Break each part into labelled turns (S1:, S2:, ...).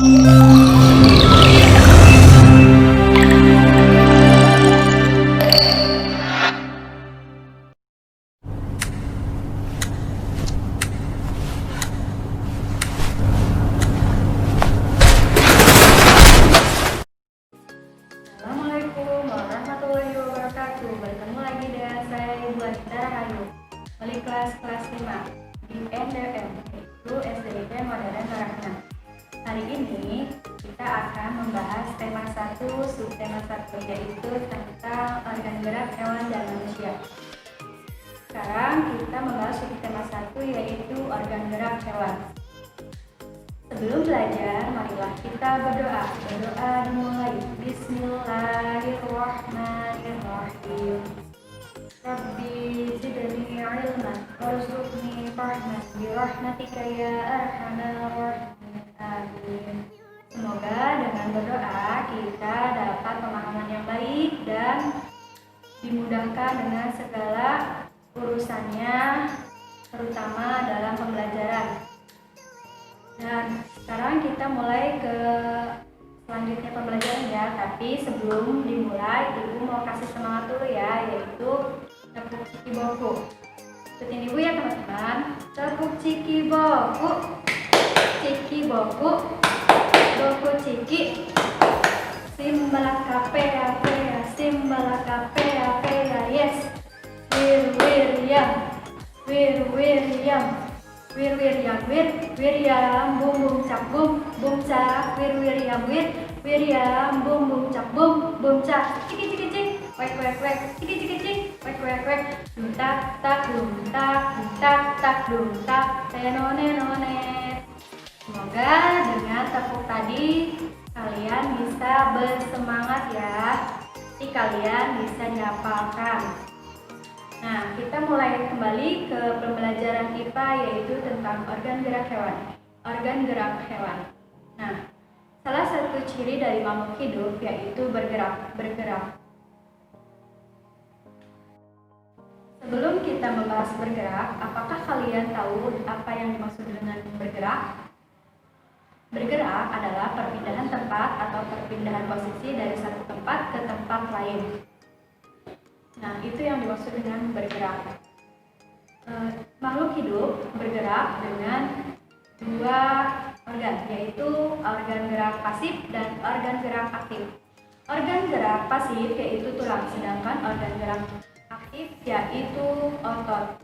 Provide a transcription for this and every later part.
S1: Assalamualaikum warahmatullahi wabarakatuh. Bertemu lagi dengan saya Ibu Adita Rahayu, wali kelas 5 di NDM, yaitu SDIP Modern Karahna. Hari ini kita akan membahas tema 1, subtema 1, yaitu tentang organ gerak hewan dan manusia. Sekarang kita membahas subtema 1, yaitu organ gerak hewan. Sebelum belajar, marilah kita berdoa. Berdoa dimulai. Bismillahirrahmanirrahim. Rabbi zidni ilman warzuqni fahman birahmatika ya arhamar rahimin. Amin. Semoga dengan berdoa kita dapat pemahaman yang baik dan dimudahkan dengan segala urusannya, terutama dalam pembelajaran. Dan sekarang kita mulai ke selanjutnya pembelajaran ya. Tapi sebelum dimulai, Ibu mau kasih semangat dulu ya, yaitu tepuk ciki boku. Ikutin Ibu ya teman-teman. Tepuk ciki boku, boku ciki. Simbala kapea pea, simbala kapea pea, yes. Wiryam bum bum cap bum cap wiryam bum bum cap bum cap ciki ciki cik wek ciki ciki cik wek dum tak tenone. Semoga dengan tepuk tadi kalian bisa bersemangat ya, nanti kalian bisa dihafalkan. Nah, kita mulai kembali ke pembelajaran IPA, yaitu tentang organ gerak hewan. Organ gerak hewan. Nah, salah satu ciri dari makhluk hidup yaitu bergerak. Sebelum kita membahas bergerak, apakah kalian tahu apa yang dimaksud dengan bergerak? Bergerak adalah perpindahan tempat atau perpindahan posisi dari satu tempat ke tempat lain. Nah, itu yang dimaksud dengan bergerak. Makhluk hidup bergerak dengan dua organ, yaitu organ gerak pasif dan organ gerak aktif. Organ gerak pasif yaitu tulang, sedangkan organ gerak aktif yaitu otot.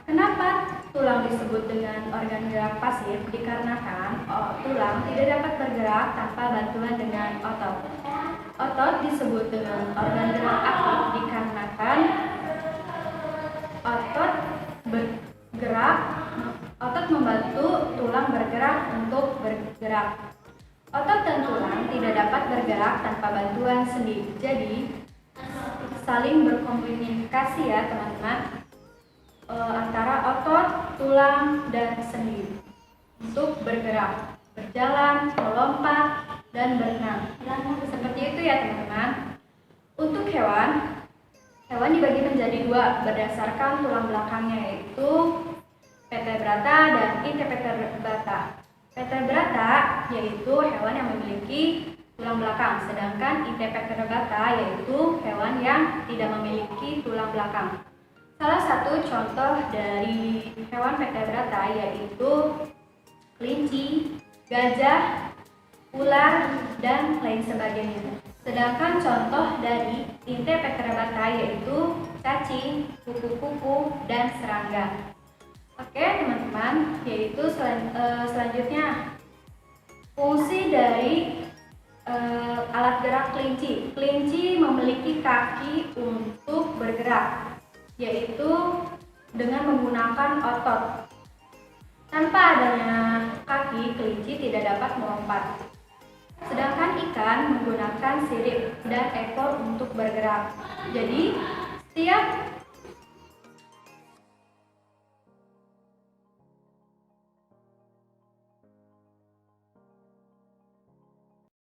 S1: Kenapa tulang disebut dengan organ gerak pasif? Dikarenakan tulang tidak dapat bergerak tanpa bantuan dengan otot. Otot disebut dengan organ gerak aktif dikarenakan otot membantu tulang bergerak untuk bergerak. Otot dan tulang tidak dapat bergerak tanpa bantuan sendi. Jadi saling berkomunikasi ya teman-teman, antara otot, tulang, dan sendi untuk bergerak, berjalan, melompat, dan berenang. Seperti itu ya teman-teman. Untuk hewan dibagi menjadi dua berdasarkan tulang belakangnya, yaitu vertebrata dan invertebrata. Vertebrata yaitu hewan yang memiliki tulang belakang, sedangkan invertebrata yaitu hewan yang tidak memiliki tulang belakang. Salah satu contoh dari hewan vertebrata yaitu kelinci, gajah, ular, dan lain sebagainya. Sedangkan contoh dari invertebrata yaitu cacing, kupu-kupu, dan serangga. Oke teman-teman, yaitu selanjutnya fungsi dari alat gerak kelinci. Kelinci memiliki kaki untuk bergerak, yaitu dengan menggunakan otot. Tanpa adanya kaki, kelinci tidak dapat melompat. Sedangkan ikan menggunakan sirip dan ekor untuk bergerak. Jadi, setiap